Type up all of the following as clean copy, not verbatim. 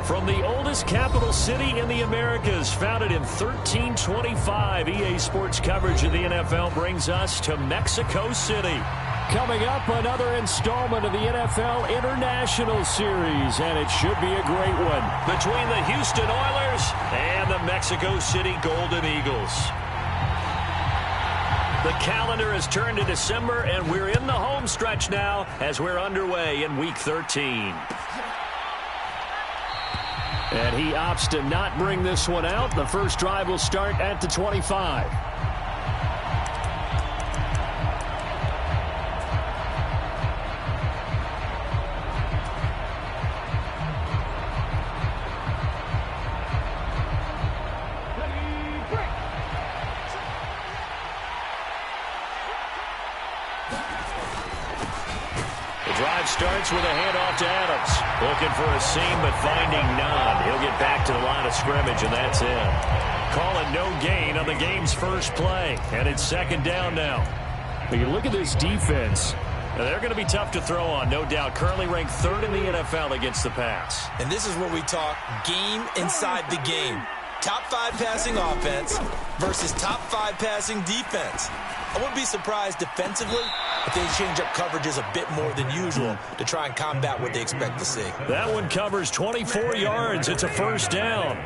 From the oldest capital city in the Americas, founded in 1325, EA Sports coverage of the NFL brings us to Mexico City. Coming up, another installment of the NFL International Series, and it should be a great one between the Houston Oilers and the Mexico City Golden Eagles. The calendar has turned to December, and we're in the home stretch now as we're underway in Week 13. And he opts to not bring this one out. The first drive will start at the 25. Starts with a handoff to Adams. Looking for a seam, but finding none. He'll get back to the line of scrimmage, and that's it. Calling no gain on the game's first play, and it's second down now. But you look at this defense. They're going to be tough to throw on, no doubt. Currently ranked third in the NFL against the pass. And this is where we talk game inside the game. Top 5 passing offense versus top 5 passing defense. I wouldn't be surprised defensively if they change up coverages a bit more than usual to try and combat what they expect to see. That one covers 24 yards. It's a first down.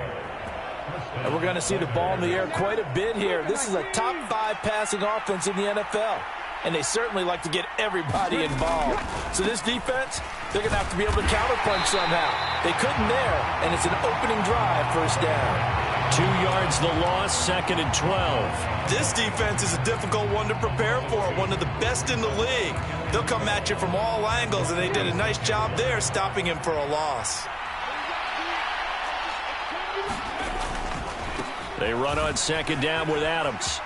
And we're going to see the ball in the air quite a bit here. This is a top 5 passing offense in the NFL. And they certainly like to get everybody involved. So this defense, they're going to have to be able to counterpunch somehow. They couldn't there, and it's an opening drive, first down. 2 yards the loss, second and 12. This defense is a difficult one to prepare for, one of the best in the league. They'll come at you from all angles, and they did a nice job there stopping him for a loss. They run on second down with Adams.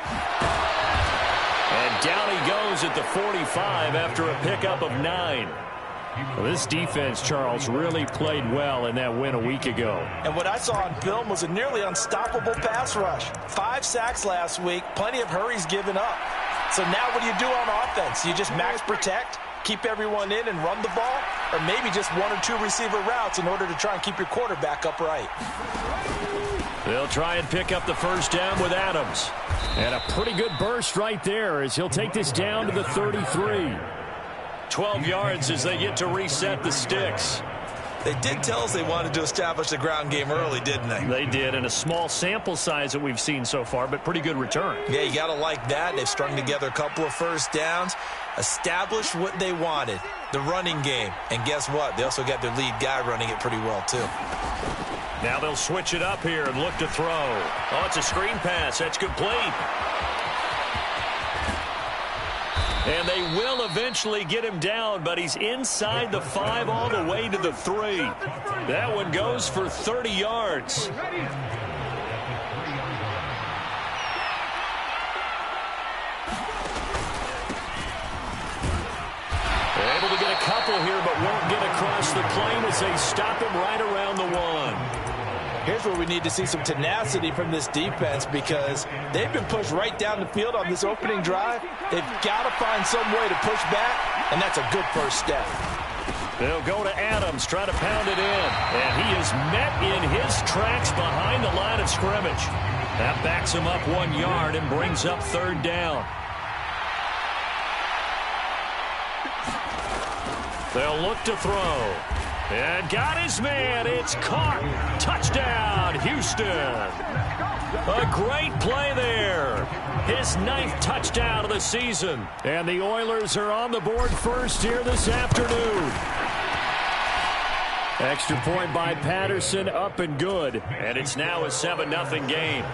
And down he goes at the 45 after a pickup of 9. Well, this defense, Charles, really played well in that win a week ago. And what I saw on film was a nearly unstoppable pass rush. 5 sacks last week, plenty of hurries given up. So now what do you do on offense? You just max protect, keep everyone in and run the ball, or maybe just 1 or 2 receiver routes in order to try and keep your quarterback upright. They'll try and pick up the first down with Adams. And a pretty good burst right there as he'll take this down to the 33. 12 yards as they get to reset the sticks. They did tell us they wanted to establish the ground game early, didn't they? They did, and a small sample size that we've seen so far, but pretty good return. Yeah, you got to like that. They've strung together a couple of first downs, established what they wanted, the running game. And guess what? They also got their lead guy running it pretty well, too. Now they'll switch it up here and look to throw. Oh, it's a screen pass. That's complete. And they will eventually get him down, but he's inside the 5 all the way to the 3. That one goes for 30 yards. They're able to get a couple here, but won't get across the plane as they stop him right around the 1. Here's where we need to see some tenacity from this defense because they've been pushed right down the field on this opening drive. They've got to find some way to push back, and that's a good first step. They'll go to Adams, try to pound it in, and he is met in his tracks behind the line of scrimmage. That backs him up 1 yard and brings up third down. They'll look to throw. And got his man. It's caught. Touchdown, Houston. A great play there. His 9th touchdown of the season. And the Oilers are on the board first here this afternoon. Extra point by Patterson, up and good. And it's now a 7-0 game.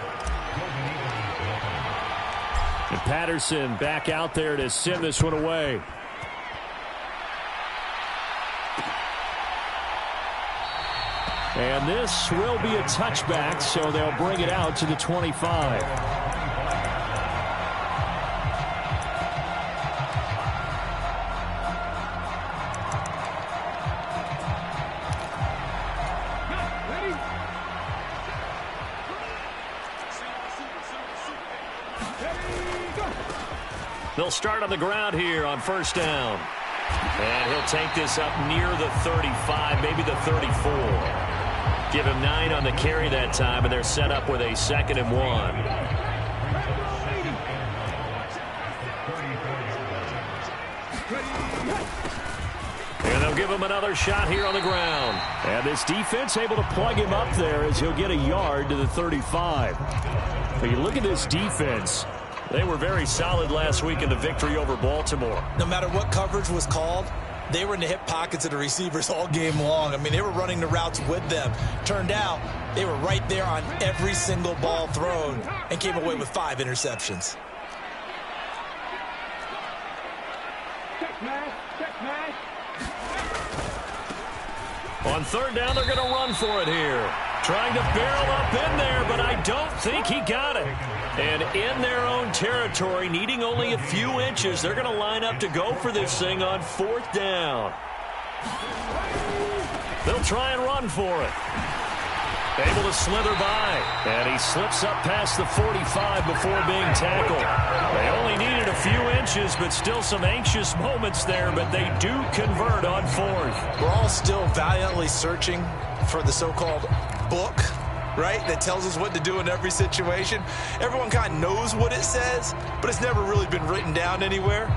And Patterson back out there to send this one away. And this will be a touchback, so they'll bring it out to the 25. They'll start on the ground here on first down. And he'll take this up near the 35, maybe the 34. Give him 9 on the carry that time, and they're set up with a 2nd and 1. And they'll give him another shot here on the ground. And this defense able to plug him up there as he'll get a yard to the 35. But you look at this defense. They were very solid last week in the victory over Baltimore. No matter what coverage was called, they were in the hip pockets of the receivers all game long. I mean, they were running the routes with them. Turned out, they were right there on every single ball thrown and came away with 5 interceptions. On 3rd down, they're going to run for it here. Trying to barrel up in there, but I don't think he got it. And in their own territory, needing only a few inches, they're going to line up to go for this thing on 4th down. They'll try and run for it. Able to slither by. And he slips up past the 45 before being tackled. They only needed a few inches, but still some anxious moments there, but they do convert on 4th. We're all still valiantly searching for the so-called book, right, that tells us what to do in every situation. Everyone kind of knows what it says, but it's never really been written down anywhere.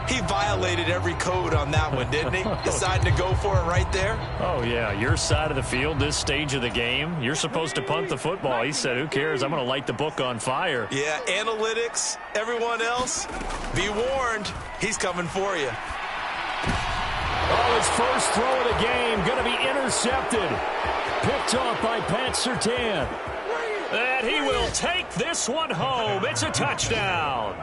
He violated every code on that one, didn't he? Deciding to go for it right there. Oh, yeah. Your side of the field, this stage of the game, you're supposed to punt the football. He said, who cares? I'm going to light the book on fire. Yeah, analytics, everyone else, be warned, he's coming for you. Oh, his first throw of the game going to be intercepted. Picked off by Pat Surtain. And he will take this one home. It's a touchdown.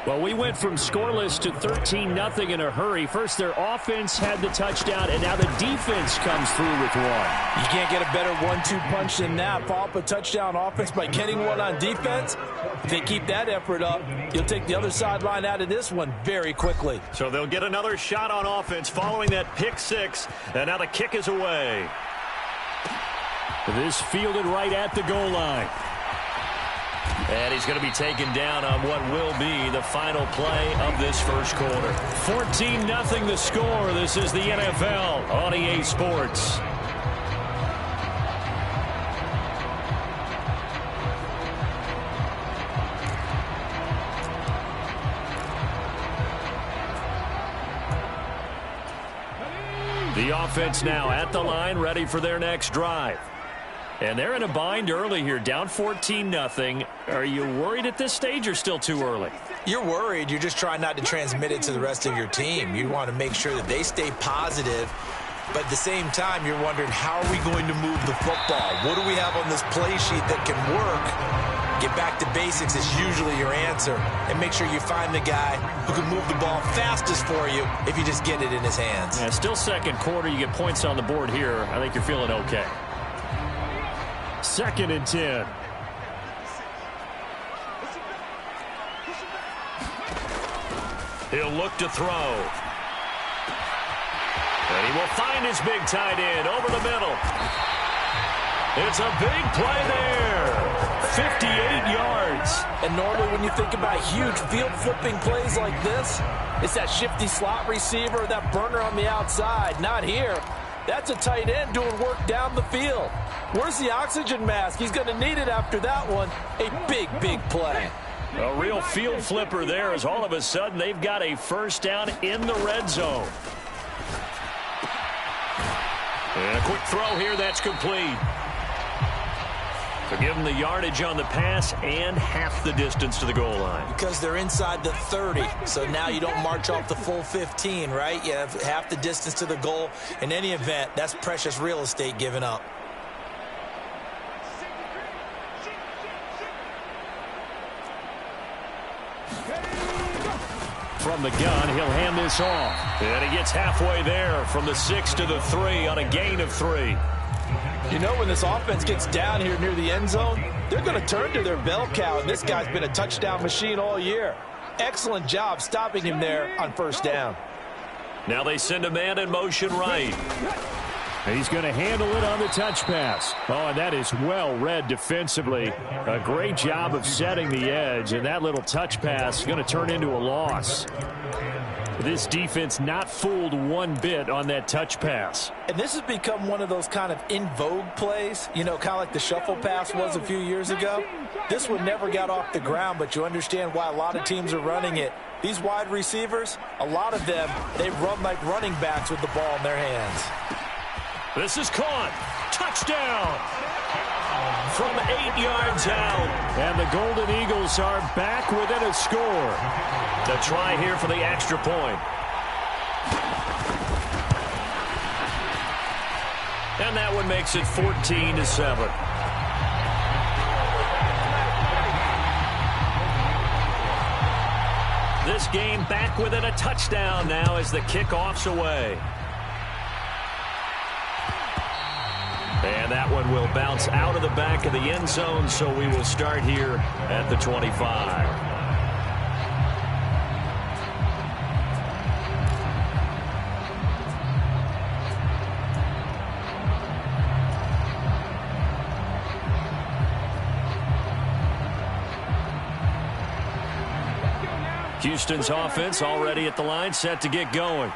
Well, we went from scoreless to 13-0 in a hurry. First, their offense had the touchdown, and now the defense comes through with one. You can't get a better 1-2 punch than that. Follow up a touchdown offense by getting one on defense. If they keep that effort up, you'll take the other sideline out of this one very quickly. So they'll get another shot on offense following that pick 6, and now the kick is away. This fielded right at the goal line. And he's going to be taken down on what will be the final play of this first quarter. 14-0 the score. This is the NFL on EA Sports. The offense now at the line, ready for their next drive. And they're in a bind early here, down 14-0. Are you worried at this stage or still too early? You're worried. You're just trying not to transmit it to the rest of your team. You want to make sure that they stay positive. But at the same time, you're wondering, how are we going to move the football? What do we have on this play sheet that can work? Get back to basics is usually your answer. And make sure you find the guy who can move the ball fastest for you if you just get it in his hands. Yeah, still second quarter. You get points on the board here. I think you're feeling okay. 2nd and 10. He'll look to throw. And he will find his big tight end over the middle. It's a big play there. 58 yards. And normally when you think about huge field flipping plays like this, it's that shifty slot receiver, that burner on the outside. Not here. That's a tight end doing work down the field. Where's the oxygen mask? He's going to need it after that one. A big, big play. A real field flipper there as all of a sudden they've got a first down in the red zone. And a quick throw here that's complete. So give them the yardage on the pass and half the distance to the goal line. Because they're inside the 30, so now you don't march off the full 15, right? You have half the distance to the goal. In any event, that's precious real estate given up. From the gun, he'll hand this off. And he gets halfway there from the 6 to the 3 on a gain of 3. You know, when this offense gets down here near the end zone, they're going to turn to their bell cow, and this guy's been a touchdown machine all year. Excellent job stopping him there on first down. Now they send a man in motion right. And he's going to handle it on the touch pass. Oh, and that is well read defensively. A great job of setting the edge, and that little touch pass is going to turn into a loss. This defense not fooled one bit on that touch pass. And this has become one of those kind of in vogue plays, you know, kind of like the shuffle pass was a few years ago. This one never got off the ground, but you understand why a lot of teams are running it. These wide receivers, a lot of them, they run like running backs with the ball in their hands. This is caught. Touchdown. From 8 yards out. And the Golden Eagles are back within a score. The try here for the extra point. And that one makes it 14-7. This game back within a touchdown now as the kickoff's away. And that one will bounce out of the back of the end zone, so we will start here at the 25. Houston's offense already at the line, set to get going.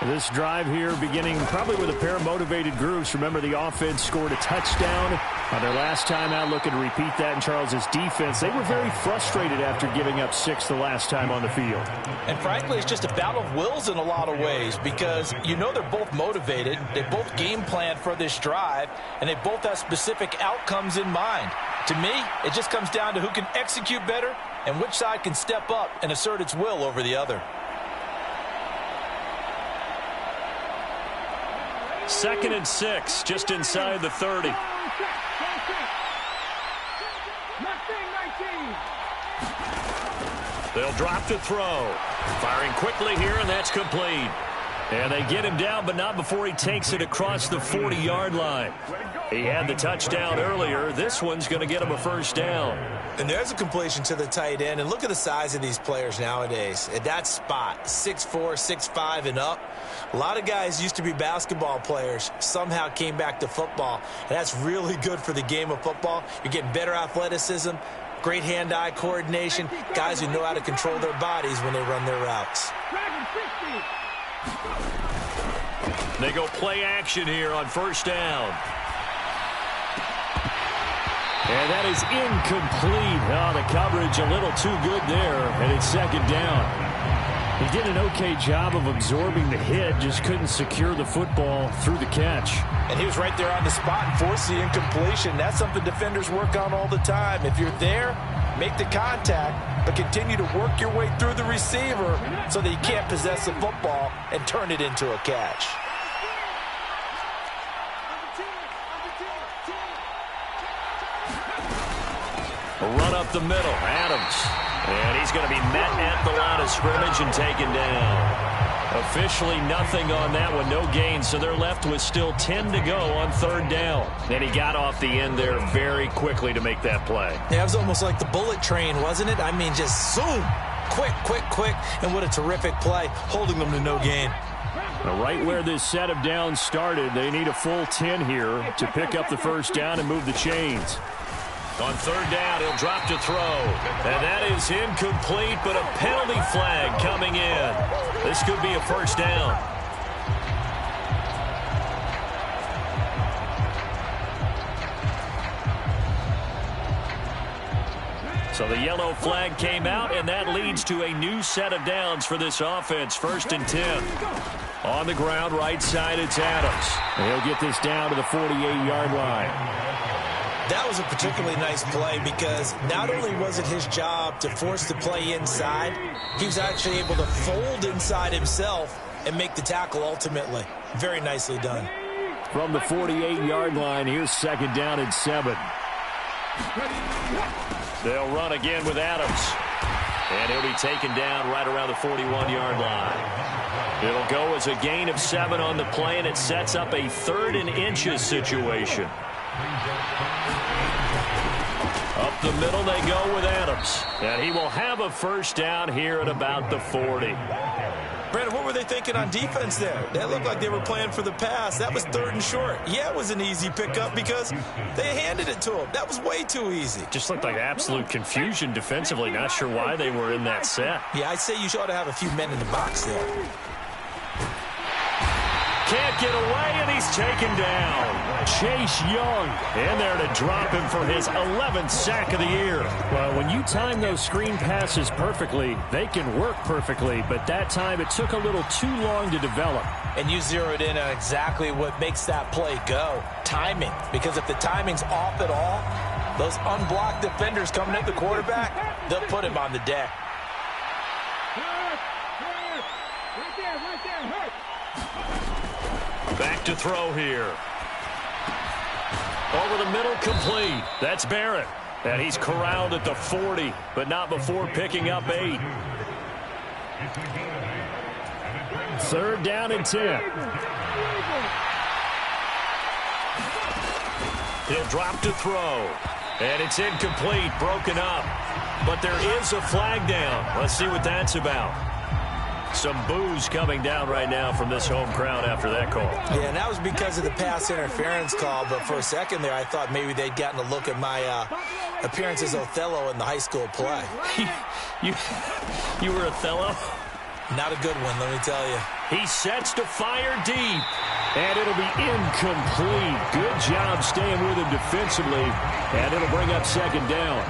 This drive here beginning probably with a pair of motivated groups. Remember, the offense scored a touchdown on their last time out, looking to repeat that in Charles's defense. They were very frustrated after giving up 6 the last time on the field. And frankly, it's just a battle of wills in a lot of ways because you know they're both motivated. They both game planned for this drive, and they both have specific outcomes in mind. To me, it just comes down to who can execute better and which side can step up and assert its will over the other. 2nd and 6, just inside the 30. They'll drop to throw. Firing quickly here, and that's complete. And they get him down, but not before he takes it across the 40-yard line. He had the touchdown earlier. This one's going to get him a first down. And there's a completion to the tight end. And look at the size of these players nowadays. At that spot, 6'4", 6'5", and up. A lot of guys used to be basketball players, somehow came back to football. And that's really good for the game of football. You're getting better athleticism, great hand-eye coordination, guys who know how to control their bodies when they run their routes. They go play action here on first down. And that is incomplete. Oh, the coverage a little too good there, and it's 2nd down. He did an okay job of absorbing the hit, just couldn't secure the football through the catch. And he was right there on the spot and forced the incompletion. That's something defenders work on all the time. If you're there, make the contact, but continue to work your way through the receiver so that you can't possess the football and turn it into a catch. A run up the middle, Adams. And he's going to be met at the line of scrimmage and taken down. Officially nothing on that one, no gain, so they're left with still 10 to go on 3rd down. And he got off the end there very quickly to make that play. Yeah, it was almost like the bullet train, wasn't it? I mean, just zoom, quick, quick, quick, and what a terrific play, holding them to no gain. Now, right where this set of downs started, they need a full 10 here to pick up the first down and move the chains. On 3rd down, he'll drop to throw. And that is incomplete, but a penalty flag coming in. This could be a first down. So the yellow flag came out, and that leads to a new set of downs for this offense. 1st and 10. On the ground, right side, it's Adams. And he'll get this down to the 48-yard line. That was a particularly nice play because not only was it his job to force the play inside, he was actually able to fold inside himself and make the tackle ultimately. Very nicely done. From the 48-yard line, here's 2nd down and 7. They'll run again with Adams. And he'll be taken down right around the 41-yard line. It'll go as a gain of 7 on the play, and it sets up a 3rd and inches situation. Up the middle they go with Adams. And he will have a first down here at about the 40. Brandon, what were they thinking on defense there? They looked like they were playing for the pass. That was 3rd and short. Yeah, it was an easy pickup because they handed it to him. That was way too easy. Just looked like absolute confusion defensively. Not sure why they were in that set. Yeah, I'd say you ought to have a few men in the box there. Can't get away, and he's taken down. Chase Young in there to drop him for his 11th sack of the year. Well, when you time those screen passes perfectly, they can work perfectly, but that time it took a little too long to develop. And you zeroed in on exactly what makes that play go. Timing. Because if the timing's off at all, those unblocked defenders coming at the quarterback, they'll put him on the deck. Back to throw here. Over the middle, complete. That's Barrett. And he's corralled at the 40, but not before picking up 8. 3rd down and 10. He'll drop to throw. And it's incomplete, broken up. But there is a flag down. Let's see what that's about. Some boos coming down right now from this home crowd after that call. Yeah, and that was because of the pass interference call. But for a second there, I thought maybe they'd gotten a look at my appearance as Othello in the high school play. You were Othello? Not a good one, let me tell you. He sets to fire deep. And it'll be incomplete. Good job staying with him defensively. And it'll bring up 2nd down.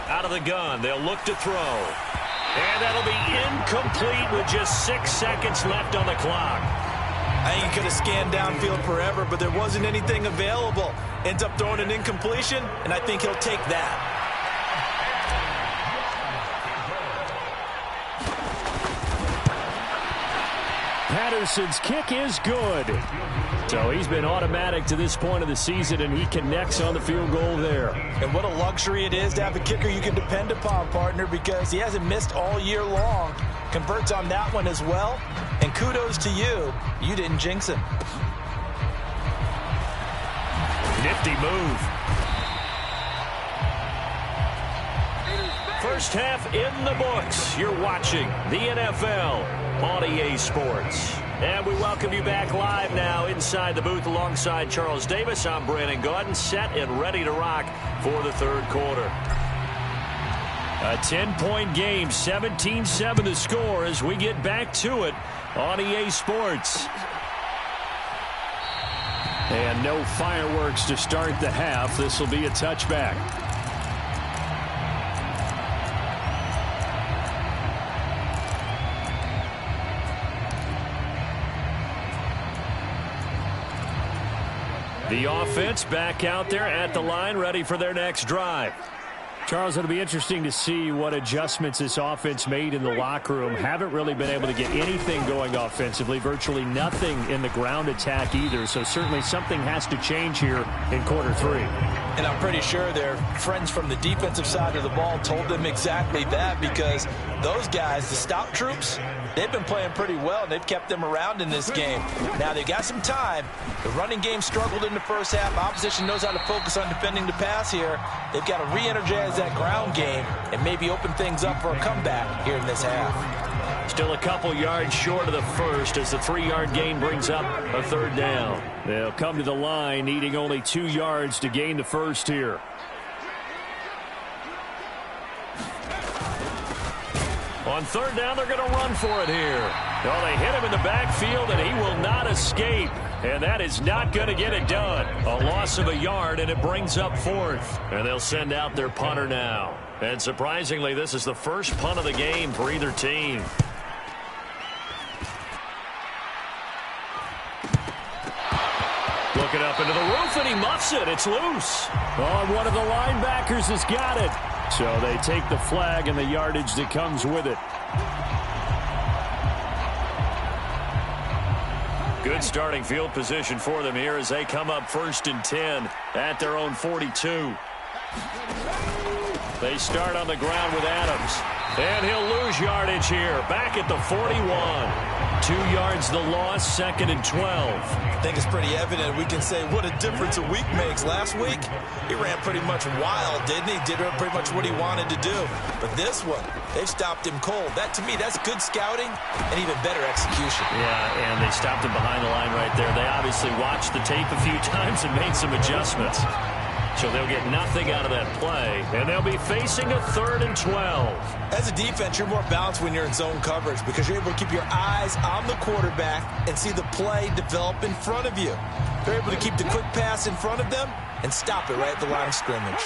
Out of the gun, they'll look to throw. And that'll be incomplete with just 6 seconds left on the clock. I think he could have scanned downfield forever, but there wasn't anything available. Ends up throwing an incompletion, and I think he'll take that. Patterson's kick is good. So he's been automatic to this point of the season, and he connects on the field goal there. And what a luxury it is to have a kicker you can depend upon, partner, because he hasn't missed all year long. Converts on that one as well. And kudos to you. You didn't jinx him. Nifty move. First half in the books. You're watching the NFL on EA Sports. And we welcome you back live now inside the booth alongside Charles Davis. I'm Brandon Gaudin, set and ready to rock for the 3rd quarter. A 10-point game, 17-7 the score as we get back to it on EA Sports. And no fireworks to start the half. This will be a touchback. The offense back out there at the line, ready for their next drive. Charles, it'll be interesting to see what adjustments this offense made in the locker room. Haven't really been able to get anything going offensively, virtually nothing in the ground attack either. So certainly something has to change here in quarter 3. And I'm pretty sure their friends from the defensive side of the ball told them exactly that, because those guys, the stop troops, they've been playing pretty well, and they've kept them around in this game. Now, they've got some time. The running game struggled in the first half. Opposition knows how to focus on defending the pass here. They've got to re-energize that ground game and maybe open things up for a comeback here in this half. Still a couple yards short of the first as the 3-yard gain brings up a 3rd down. They'll come to the line needing only 2 yards to gain the first here. On 3rd down, they're going to run for it here. Well, they hit him in the backfield, and he will not escape. And that is not going to get it done. A loss of a yard, and it brings up 4th. And they'll send out their punter now. And surprisingly, this is the first punt of the game for either team. Looking up into the roof, and he muffs it. It's loose. Oh, and one of the linebackers has got it. So they take the flag and the yardage that comes with it. Good starting field position for them here as they come up 1st and 10 at their own 42. They start on the ground with Adams. And he'll lose yardage here. Back at the 41. 2 yards the loss, 2nd and 12. I think it's pretty evident. We can say what a difference a week makes. Last week, he ran pretty much wild, didn't he? Did pretty much what he wanted to do. But this one, they've stopped him cold. That, to me, that's good scouting and even better execution. Yeah, and they stopped him behind the line right there. They obviously watched the tape a few times and made some adjustments. So they'll get nothing out of that play, and they'll be facing a 3rd and 12. As a defense, you're more balanced when you're in zone coverage because you're able to keep your eyes on the quarterback and see the play develop in front of you. They're able to keep the quick pass in front of them and stop it right at the line of scrimmage.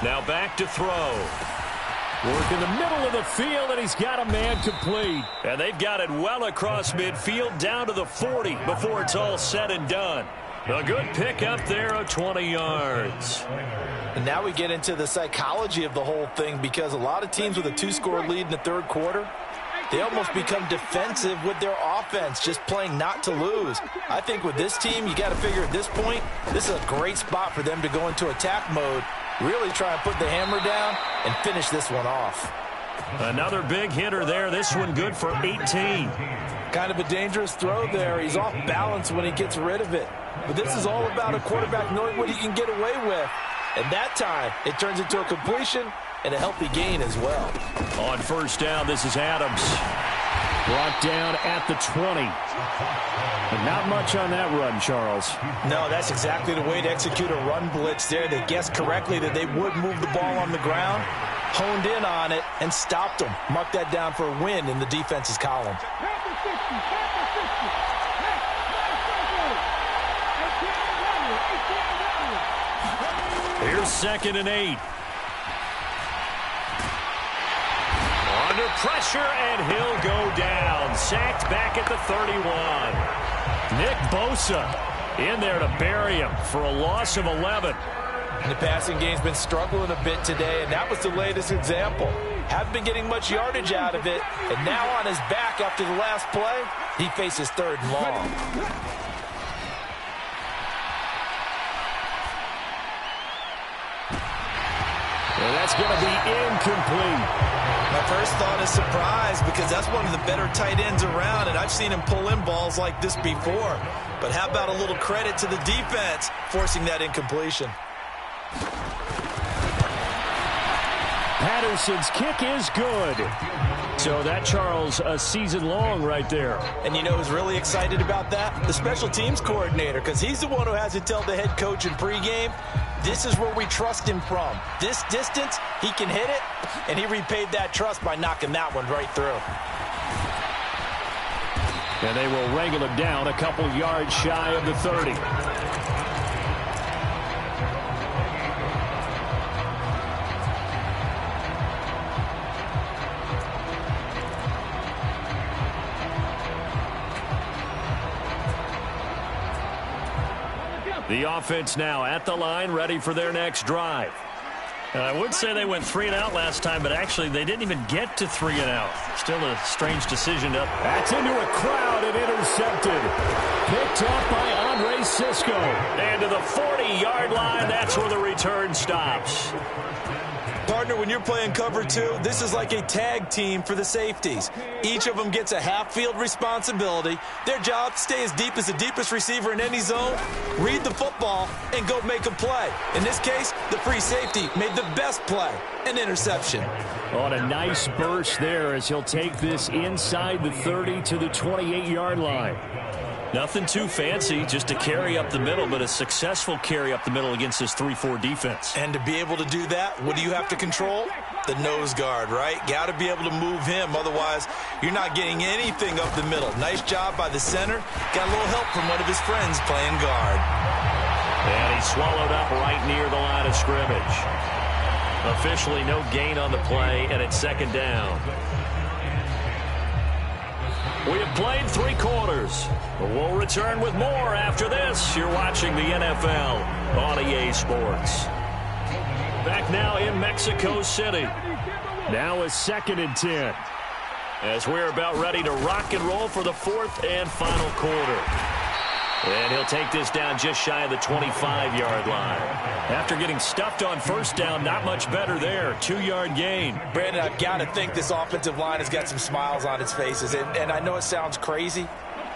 Now back to throw. Work in the middle of the field, and he's got a man complete. And they've got it well across midfield down to the 40 before it's all said and done. A good pickup there of 20 yards. And now we get into the psychology of the whole thing because a lot of teams with a 2-score lead in the 3rd quarter, they almost become defensive with their offense, just playing not to lose. I think with this team, you got to figure at this point, this is a great spot for them to go into attack mode, really try and put the hammer down and finish this one off. Another big hitter there. This one good for 18. Kind of a dangerous throw there. He's off balance when he gets rid of it. But this is all about a quarterback knowing what he can get away with. And that time, it turns into a completion and a healthy gain as well. On 1st down, this is Adams. Brought down at the 20. But not much on that run, Charles. No, that's exactly the way to execute a run blitz there. They guessed correctly that they would move the ball on the ground, honed in on it, and stopped them. Mark that down for a win in the defense's column. Here's 2nd and 8. Under pressure, and he'll go down. Sacked back at the 31. Nick Bosa in there to bury him for a loss of 11. And the passing game's been struggling a bit today, and that was the latest example. Haven't been getting much yardage out of it, and now on his back after the last play, he faces 3rd and long. And that's going to be incomplete. My first thought is surprise because that's one of the better tight ends around, and I've seen him pull in balls like this before. But how about a little credit to the defense forcing that incompletion? Patterson's kick is good. So that, Charles, a season long right there. And you know who's really excited about that? The special teams coordinator, because he's the one who has to tell the head coach in pregame, this is where we trust him from. This distance, he can hit it, and he repaid that trust by knocking that one right through. And they will wrangle him down a couple yards shy of the 30. The offense now at the line, ready for their next drive. And I would say they went 3 and out last time, but actually they didn't even get to 3 and out. Still a strange decision to... That's into a crowd and intercepted. Picked up by Andre Sisco. And to the 40-yard line, that's where the return stops. Partner, when you're playing cover 2, this is like a tag team for the safeties. Each of them gets a half-field responsibility. Their job, stay as deep as the deepest receiver in any zone, read the football, and go make a play. In this case, the free safety made the best play, an interception. On a nice burst there as he'll take this inside the 30 to the 28-yard line. Nothing too fancy, just a carry up the middle, but a successful carry up the middle against this 3-4 defense. And to be able to do that, what do you have to control? The nose guard, right? Got to be able to move him, otherwise you're not getting anything up the middle. Nice job by the center. Got a little help from one of his friends playing guard. And he swallowed up right near the line of scrimmage. Officially no gain on the play, and it's 2nd down. We have played 3 quarters. We'll return with more after this. You're watching the NFL on EA Sports. Back now in Mexico City. Now is 2nd and 10. As we're about ready to rock and roll for the 4th and final quarter. And he'll take this down just shy of the 25-yard line. After getting stuffed on first down, not much better there. 2-yard gain. Brandon, I've got to think this offensive line has got some smiles on its faces. And I know it sounds crazy,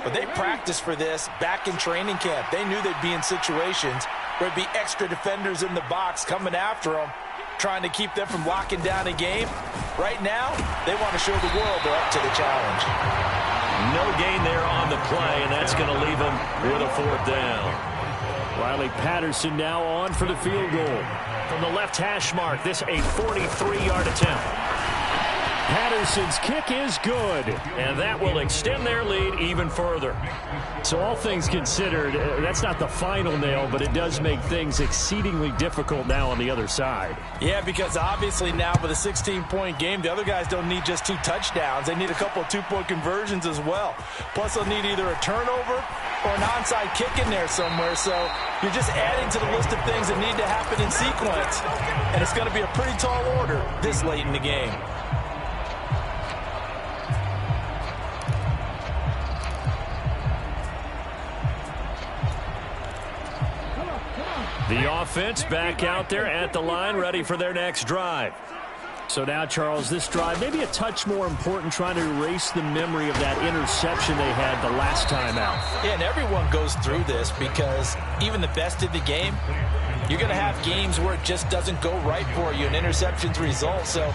but they practiced for this back in training camp. They knew they'd be in situations where there'd be extra defenders in the box coming after them, trying to keep them from locking down a game. Right now, they want to show the world they're up to the challenge. No gain there on the play, and that's going to leave them with a 4th down. Riley Patterson now on for the field goal. From the left hash mark, this a 43-yard attempt. Patterson's kick is good, and that will extend their lead even further. So all things considered, that's not the final nail, but it does make things exceedingly difficult now on the other side. Yeah, because obviously now with a 16-point game, the other guys don't need just 2 touchdowns. They need a couple of 2-point conversions as well. Plus, they'll need either a turnover or an onside kick in there somewhere. So you're just adding to the list of things that need to happen in sequence. And it's going to be a pretty tall order this late in the game. The offense back out there at the line, ready for their next drive. So now, Charles, this drive maybe a touch more important, trying to erase the memory of that interception they had the last time out. Yeah, and everyone goes through this because even the best of the game, you're going to have games where it just doesn't go right for you, and interceptions result. So,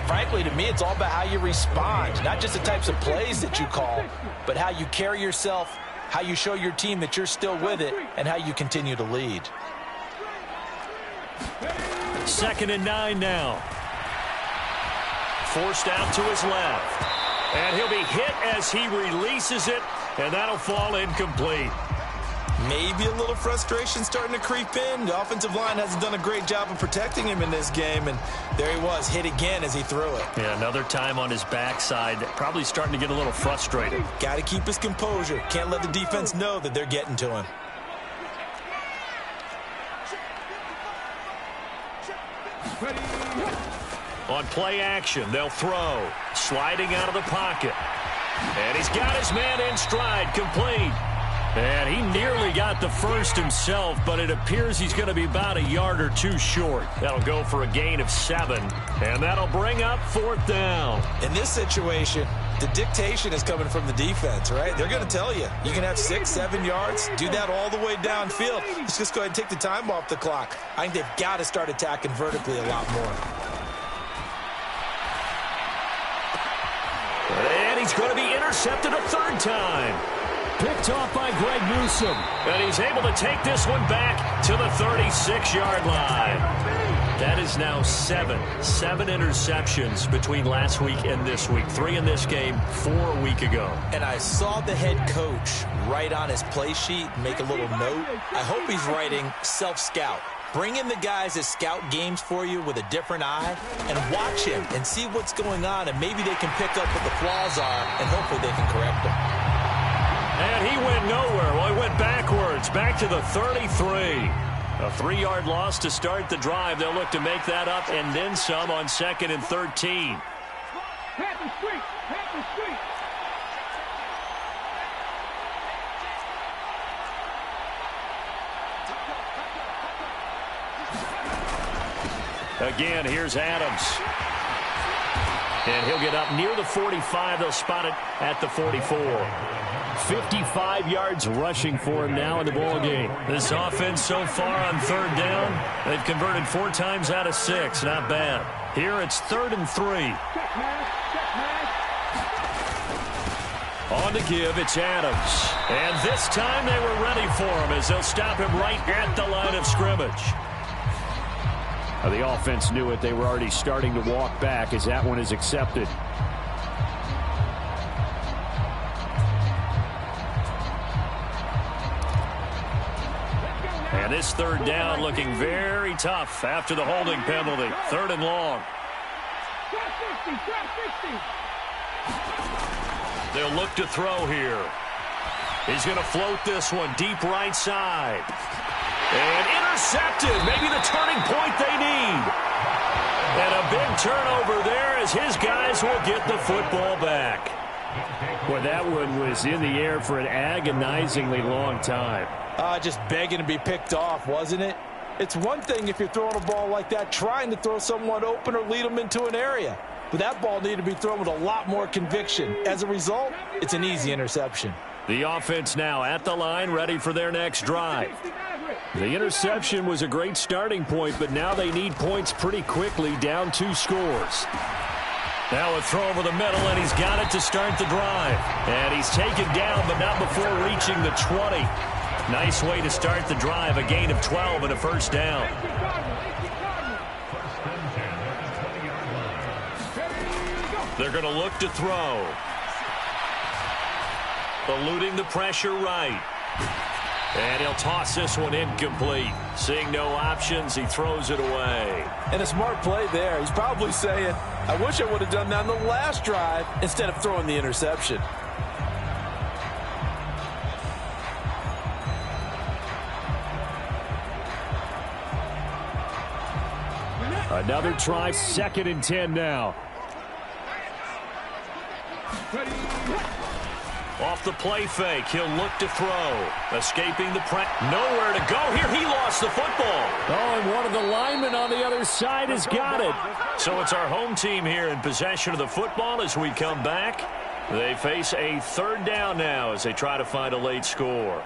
frankly, to me, it's all about how you respond, not just the types of plays that you call, but how you carry yourself, how you show your team that you're still with it, and how you continue to lead. 2nd and 9 now. Forced out to his left. And he'll be hit as he releases it, and that'll fall incomplete. Maybe a little frustration starting to creep in. The offensive line hasn't done a great job of protecting him in this game, and there he was, hit again as he threw it. Yeah, another time on his backside, probably starting to get a little frustrated. Got to keep his composure. Can't let the defense know that they're getting to him. On play action, they'll throw. Sliding out of the pocket. And he's got his man in stride, complete. And he nearly got the first himself, but it appears he's going to be about a yard or 2 short. That'll go for a gain of 7, and that'll bring up 4th down. In this situation, the dictation is coming from the defense, right? They're going to tell you, you can have 6, 7 yards, do that all the way downfield. Let's just go ahead and take the time off the clock. I think they've got to start attacking vertically a lot more. And he's going to be intercepted a 3rd time. Picked off by Greg Newsome. And he's able to take this one back to the 36-yard line. That is now 7 interceptions between last week and this week. 3 in this game, 4 a week ago. And I saw the head coach write on his play sheet, make a little note. I hope he's writing self-scout. Bring in the guys that scout games for you with a different eye and watch him and see what's going on, and maybe they can pick up what the flaws are, and hopefully they can correct them. And he went nowhere. Well, he went backwards, back to the 33. A 3-yard loss to start the drive. They'll look to make that up and then some on 2nd and 13. Again, here's Adams. And he'll get up near the 45. They'll spot it at the 44. 55 yards rushing for him now in the ball game. This offense so far on 3rd down, they've converted 4 times out of 6. Not bad. Here it's 3rd and 3. On to give, it's Adams. And this time they were ready for him as they'll stop him right at the line of scrimmage. The offense knew it. They were already starting to walk back as that one is accepted. And this 3rd down looking very tough after the holding penalty. 3rd and long. They'll look to throw here. He's going to float this one deep right side. And intercepted. Maybe the turning point they need. And a big turnover there as his guys will get the football back. Well, that one was in the air for an agonizingly long time. Just begging to be picked off, wasn't it? It's one thing if you're throwing a ball like that, trying to throw someone open or lead them into an area. But that ball needed to be thrown with a lot more conviction. As a result, it's an easy interception. The offense now at the line, ready for their next drive. The interception was a great starting point, but now they need points pretty quickly, down 2 scores. Now a throw over the middle, and he's got it to start the drive. And he's taken down, but not before reaching the 20. Nice way to start the drive, a gain of 12 and a first down. They're going to look to throw. Eluding the pressure right. And he'll toss this one incomplete. Seeing no options, he throws it away. And a smart play there. He's probably saying, I wish I would have done that on the last drive instead of throwing the interception. Another try, 2nd and 10 now. Off the play fake, he'll look to throw. Escaping the press. Nowhere to go here. He lost the football. Oh, and one of the linemen on the other side has got it. So it's our home team here in possession of the football as we come back. They face a 3rd down now as they try to find a late score.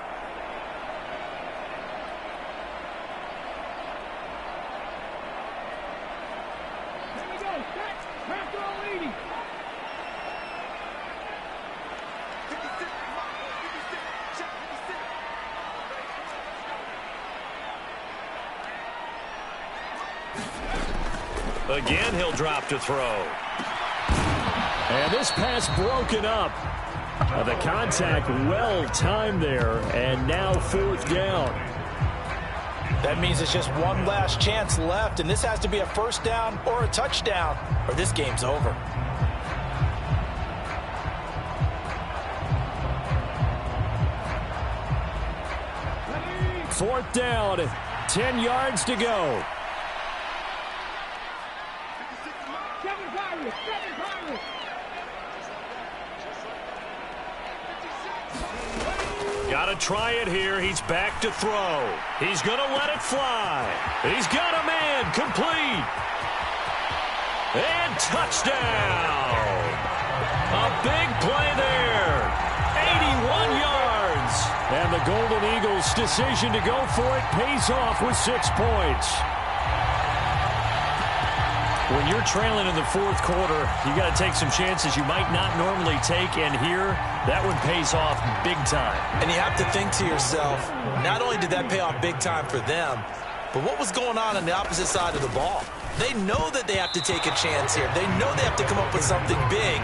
Again, he'll drop to throw. And this pass broken up. The contact well timed there, and now 4th down. That means it's just one last chance left, and this has to be a first down or a touchdown, or this game's over. Fourth down, 10 yards to go. Got to try it here. He's back to throw. He's going to let it fly. He's got a man. Complete. And touchdown. A big play there. 81 yards. And the Golden Eagles' decision to go for it pays off with 6 points. When you're trailing in the 4th quarter, you got to take some chances you might not normally take, and here, that one pays off big time. And you have to think to yourself, not only did that pay off big time for them, but what was going on the opposite side of the ball? They know that they have to take a chance here. They know they have to come up with something big,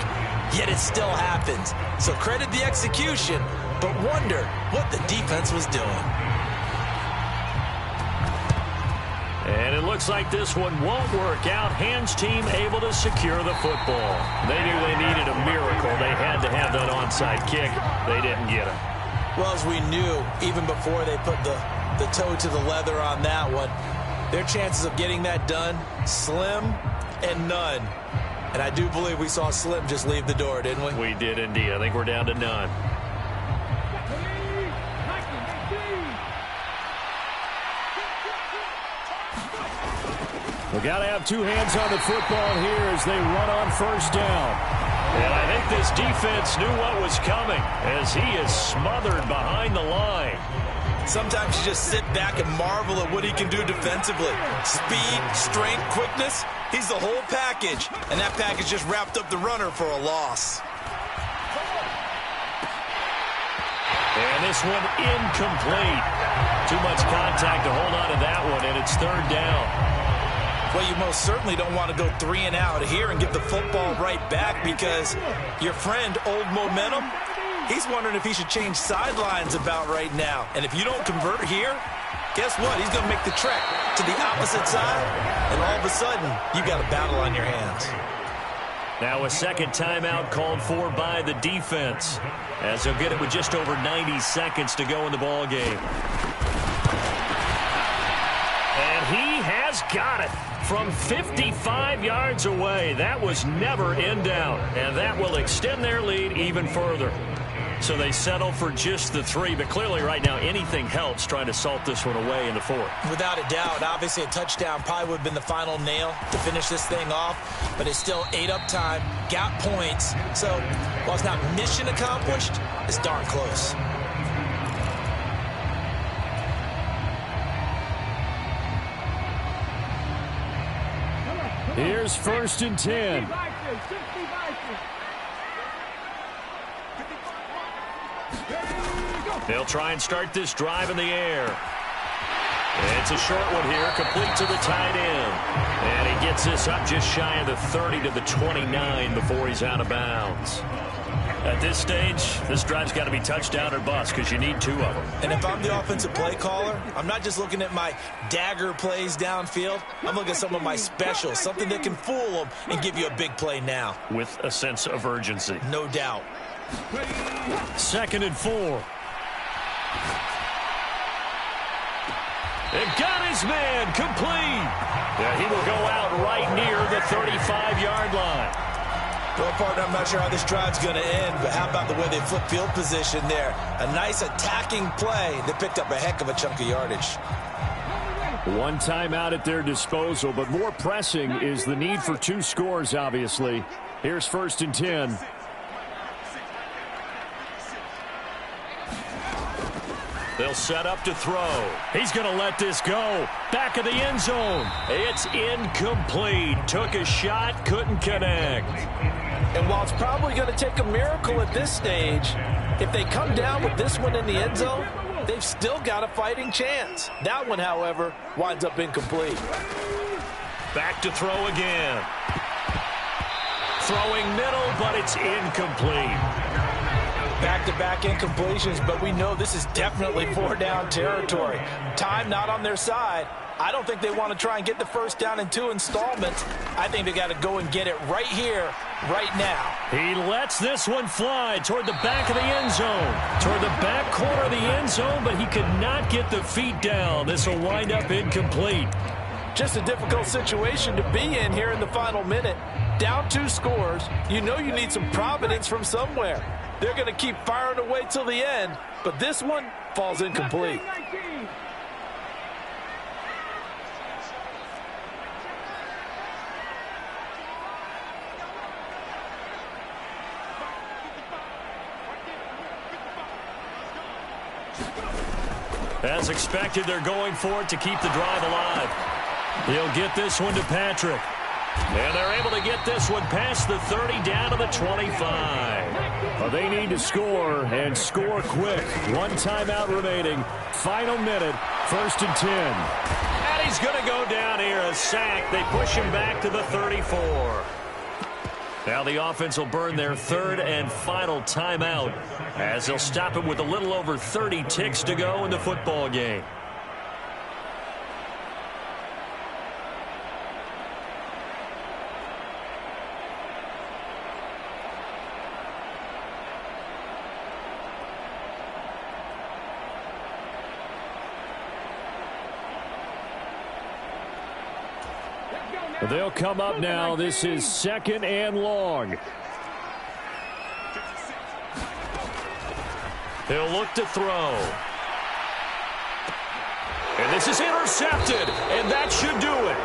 yet it still happens. So credit the execution, but wonder what the defense was doing. And it looks like this one won't work out. Hands team able to secure the football. They knew they needed a miracle. They had to have that onside kick. They didn't get it. Well, as we knew, even before they put the toe to the leather on that one, their chances of getting that done, slim and none. And I do believe we saw Slim just leave the door, didn't we? We did indeed. I think we're down to none. We got to have 2 hands on the football here as they run on 1st down. And I think this defense knew what was coming as he is smothered behind the line. Sometimes you just sit back and marvel at what he can do defensively. Speed, strength, quickness, he's the whole package. And that package just wrapped up the runner for a loss. And this one incomplete. Too much contact to hold on to that one, and it's 3rd down. Well, you most certainly don't want to go 3 and out here and give the football right back because your friend, Old Momentum, he's wondering if he should change sidelines about right now. And if you don't convert here, guess what? He's going to make the trek to the opposite side, and all of a sudden, you've got a battle on your hands. Now a 2nd timeout called for by the defense as they'll get it with just over 90 seconds to go in the ball game. And he has has got it from 55 yards away. That was never in doubt, and that will extend their lead even further. So they settle for just the 3, but clearly right now anything helps trying to salt this one away in the 4th. Without a doubt, obviously a touchdown probably would have been the final nail to finish this thing off, but it's still ate up time, got points. So while it's not mission accomplished, it's darn close. Here's 1st and 10. They'll try and start this drive in the air. It's a short one here, complete to the tight end. And he gets this up just shy of the 30 to the 29 before he's out of bounds. At this stage, this drive's got to be touchdown or bust because you need 2 of them. And if I'm the offensive play caller, I'm not just looking at my dagger plays downfield. I'm looking at some of my specials, something that can fool them and give you a big play now. With a sense of urgency. No doubt. 2nd and 4. It got his man complete. Yeah, he will go out right near the 35-yard line. Well, partner, I'm not sure how this drive's going to end, but how about the way they flip field position there? A nice attacking play that picked up a heck of a chunk of yardage. 1 timeout at their disposal, but more pressing is the need for 2 scores, obviously. Here's 1st and 10. They'll set up to throw. He's going to let this go. Back of the end zone. It's incomplete. Took a shot, couldn't connect. And while it's probably going to take a miracle at this stage, if they come down with this one in the end zone, they've still got a fighting chance. That one, however, winds up incomplete. Back to throw again. Throwing middle, but it's incomplete. Back-to-back incompletions, but we know this is definitely 4-down territory. Time not on their side. I don't think they want to try and get the first down in 2 installments. I think they got to go and get it right here, right now. He lets this one fly toward the back of the end zone. Toward the back corner of the end zone, but he could not get the feet down. This will wind up incomplete. Just a difficult situation to be in here in the final minute. Down 2 scores. You know you need some providence from somewhere. They're going to keep firing away till the end, but this one falls incomplete. As expected, they're going for it to keep the drive alive. He'll get this one to Patrick. And they're able to get this one past the 30 down to the 25. Well, they need to score and score quick. 1 timeout remaining. Final minute. 1st and 10. And he's going to go down here. A sack. They push him back to the 34. Now the offense will burn their 3rd and final timeout as they'll stop it with a little over 30 ticks to go in the football game. They'll come up now. This is 2nd and long. He'll look to throw. And this is intercepted. And that should do it.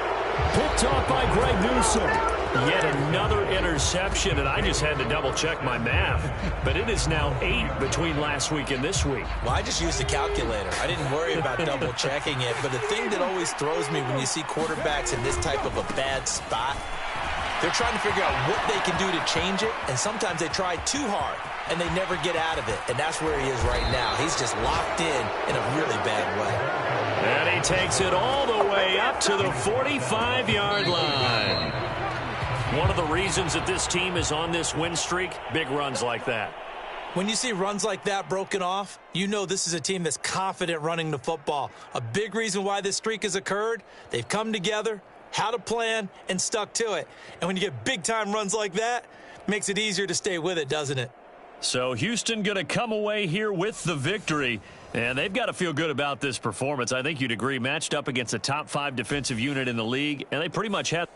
Picked off by Greg Newsome. Yet another interception, and I just had to double-check my math. But it is now 8 between last week and this week. Well, I just used a calculator. I didn't worry about double-checking it. But the thing that always throws me when you see quarterbacks in this type of a bad spot, they're trying to figure out what they can do to change it, and sometimes they try too hard, and they never get out of it. And that's where he is right now. He's just locked in a really bad way. And he takes it all the way up to the 45-yard line. One of the reasons that this team is on this win streak, big runs like that. When you see runs like that broken off, you know this is a team that's confident running the football. A big reason why this streak has occurred, they've come together, had a plan, and stuck to it. And when you get big-time runs like that, it makes it easier to stay with it, doesn't it? So Houston going to come away here with the victory. And they've got to feel good about this performance. I think you'd agree, matched up against a top 5 defensive unit in the league, and they pretty much had